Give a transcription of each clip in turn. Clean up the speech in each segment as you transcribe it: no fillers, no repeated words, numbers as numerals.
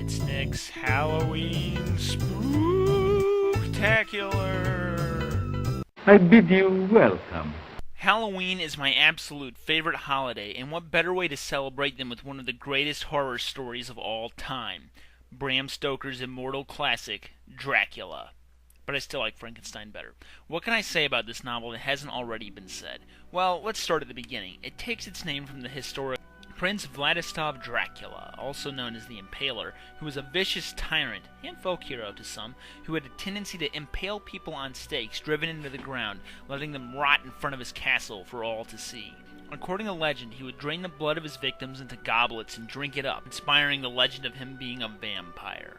It's Nick's Halloween Spooktacular. I bid you welcome. Halloween is my absolute favorite holiday, and what better way to celebrate than with one of the greatest horror stories of all time, Bram Stoker's immortal classic, Dracula. But I still like Frankenstein better. What can I say about this novel that hasn't already been said? Well, let's start at the beginning. It takes its name from the historic Prince Vladislav Dracula, also known as the Impaler, who was a vicious tyrant, and folk hero to some, who had a tendency to impale people on stakes driven into the ground, letting them rot in front of his castle for all to see. According to legend, he would drain the blood of his victims into goblets and drink it up, inspiring the legend of him being a vampire.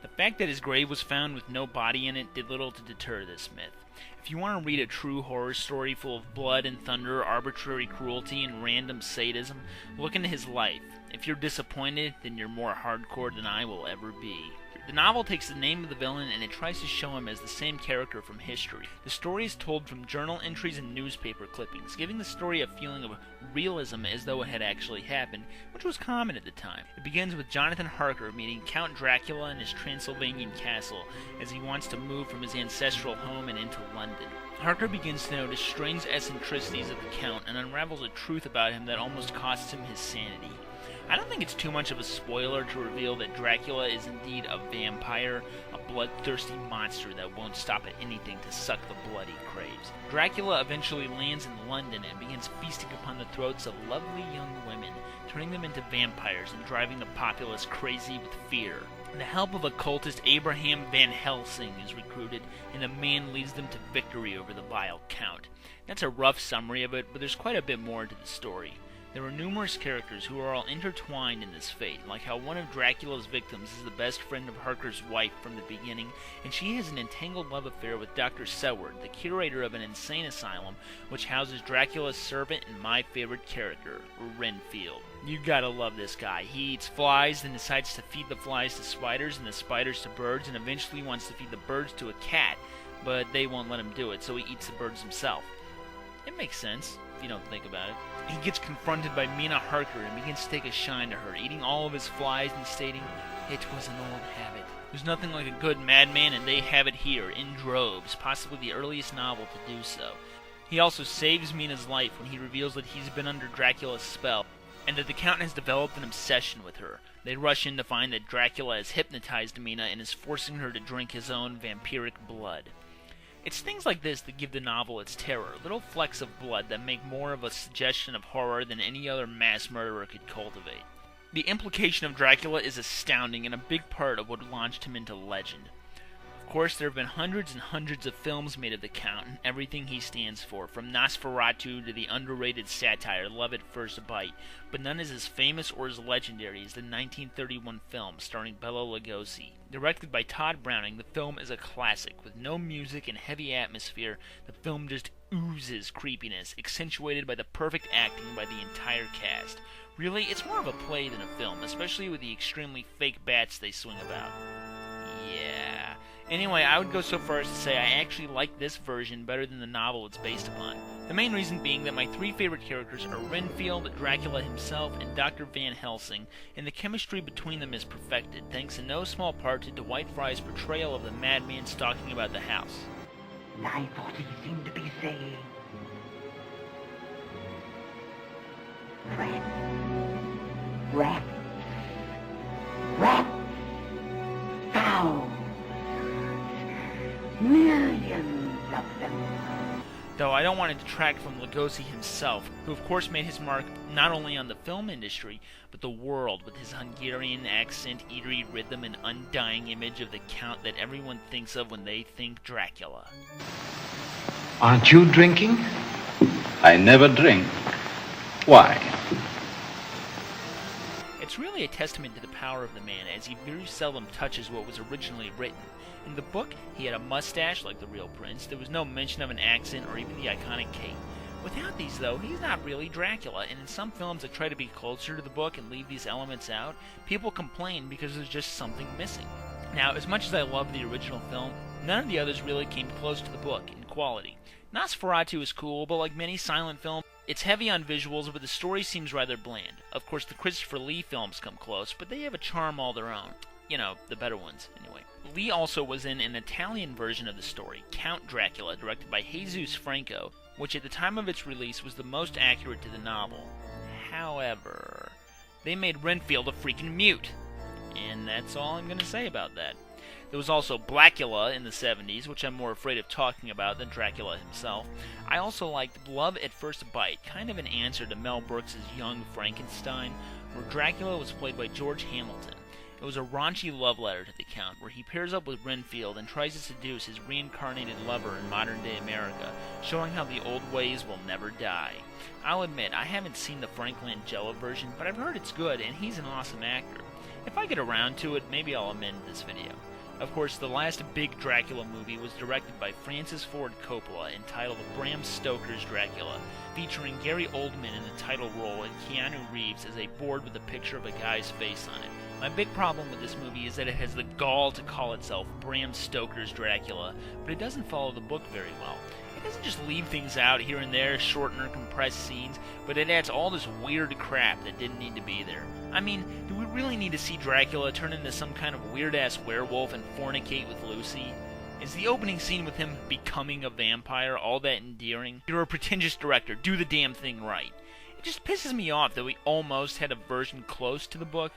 The fact that his grave was found with no body in it did little to deter this myth. If you want to read a true horror story full of blood and thunder, arbitrary cruelty, and random sadism, look into his life. If you're disappointed, then you're more hardcore than I will ever be. The novel takes the name of the villain and it tries to show him as the same character from history. The story is told from journal entries and newspaper clippings, giving the story a feeling of realism as though it had actually happened, which was common at the time. It begins with Jonathan Harker meeting Count Dracula in his Transylvanian castle as he wants to move from his ancestral home and into London. Harker begins to notice strange eccentricities of the Count and unravels a truth about him that almost costs him his sanity. I don't think it's too much of a spoiler to reveal that Dracula is indeed a vampire, a bloodthirsty monster that won't stop at anything to suck the blood he craves. Dracula eventually lands in London and begins feasting upon the throats of lovely young women, turning them into vampires and driving the populace crazy with fear. The help of occultist Abraham Van Helsing is recruited, and the man leads them to victory over the vile Count. That's a rough summary of it, but there's quite a bit more to the story. There are numerous characters who are all intertwined in this fate, like how one of Dracula's victims is the best friend of Harker's wife from the beginning, and she has an entangled love affair with Dr. Seward, the curator of an insane asylum, which houses Dracula's servant and my favorite character, Renfield. You gotta love this guy. He eats flies, then decides to feed the flies to spiders, and the spiders to birds, and eventually wants to feed the birds to a cat, but they won't let him do it, so he eats the birds himself. It makes sense, if you don't think about it. He gets confronted by Mina Harker and begins to take a shine to her, eating all of his flies and stating, "It was an old habit." There's nothing like a good madman, and they have it here, in droves, possibly the earliest novel to do so. He also saves Mina's life when he reveals that he's been under Dracula's spell, and that the Count has developed an obsession with her. They rush in to find that Dracula has hypnotized Mina and is forcing her to drink his own vampiric blood. It's things like this that give the novel its terror, little flecks of blood that make more of a suggestion of horror than any other mass murderer could cultivate. The implication of Dracula is astounding and a big part of what launched him into legend. Of course, there have been hundreds and hundreds of films made of the Count and everything he stands for, from Nosferatu to the underrated satire Love at First Bite, but none is as famous or as legendary as the 1931 film starring Bela Lugosi. Directed by Todd Browning, the film is a classic. With no music and heavy atmosphere, the film just oozes creepiness, accentuated by the perfect acting by the entire cast. Really, it's more of a play than a film, especially with the extremely fake bats they swing about. Yeah. Anyway, I would go so far as to say I actually like this version better than the novel it's based upon. The main reason being that my three favorite characters are Renfield, Dracula himself, and Dr. Van Helsing, and the chemistry between them is perfected, thanks in no small part to Dwight Frye's portrayal of the madman stalking about the house. I thought he seemed to be saying, "Rats, rats, rats, found. Millions of them." Though I don't want to detract from Lugosi himself, who of course made his mark not only on the film industry, but the world with his Hungarian accent, eerie rhythm, and undying image of the Count that everyone thinks of when they think Dracula. Aren't you drinking? I never drink. Why? It's really a testament to the power of the man, as he very seldom touches what was originally written. In the book, he had a mustache like the real prince, there was no mention of an accent or even the iconic cape. Without these, though, he's not really Dracula, and in some films that try to be closer to the book and leave these elements out, people complain because there's just something missing. Now, as much as I love the original film, none of the others really came close to the book in quality. Nosferatu is cool, but like many silent films, it's heavy on visuals, but the story seems rather bland. Of course, the Christopher Lee films come close, but they have a charm all their own. You know, the better ones, anyway. Lee also was in an Italian version of the story, Count Dracula, directed by Jesus Franco, which at the time of its release was the most accurate to the novel. However, they made Renfield a freaking mute. And that's all I'm going to say about that. There was also Blackula in the 70s, which I'm more afraid of talking about than Dracula himself. I also liked Love at First Bite, kind of an answer to Mel Brooks' Young Frankenstein, where Dracula was played by George Hamilton. It was a raunchy love letter to the Count, where he pairs up with Renfield and tries to seduce his reincarnated lover in modern-day America, showing how the old ways will never die. I'll admit, I haven't seen the Frank Langella version, but I've heard it's good, and he's an awesome actor. If I get around to it, maybe I'll amend this video. Of course, the last big Dracula movie was directed by Francis Ford Coppola, entitled Bram Stoker's Dracula, featuring Gary Oldman in the title role and Keanu Reeves as a board with a picture of a guy's face on it. My big problem with this movie is that it has the gall to call itself Bram Stoker's Dracula, but it doesn't follow the book very well. It doesn't just leave things out here and there, shorten or compress scenes, but it adds all this weird crap that didn't need to be there. I mean, do we really need to see Dracula turn into some kind of weird-ass werewolf and fornicate with Lucy? Is the opening scene with him becoming a vampire all that endearing? You're a pretentious director, do the damn thing right. It just pisses me off that we almost had a version close to the book,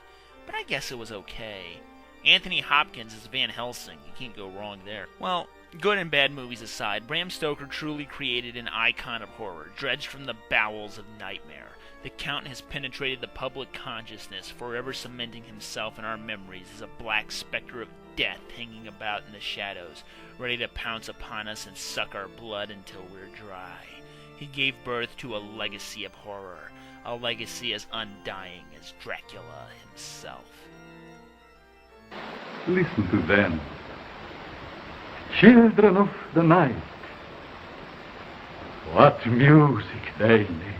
but I guess it was okay. Anthony Hopkins is Van Helsing, you can't go wrong there. Well, good and bad movies aside, Bram Stoker truly created an icon of horror, dredged from the bowels of nightmare. The Count has penetrated the public consciousness, forever cementing himself in our memories as a black specter of death hanging about in the shadows, ready to pounce upon us and suck our blood until we're dry. He gave birth to a legacy of horror, a legacy as undying as Dracula himself. Listen to them. Children of the night. What music they make.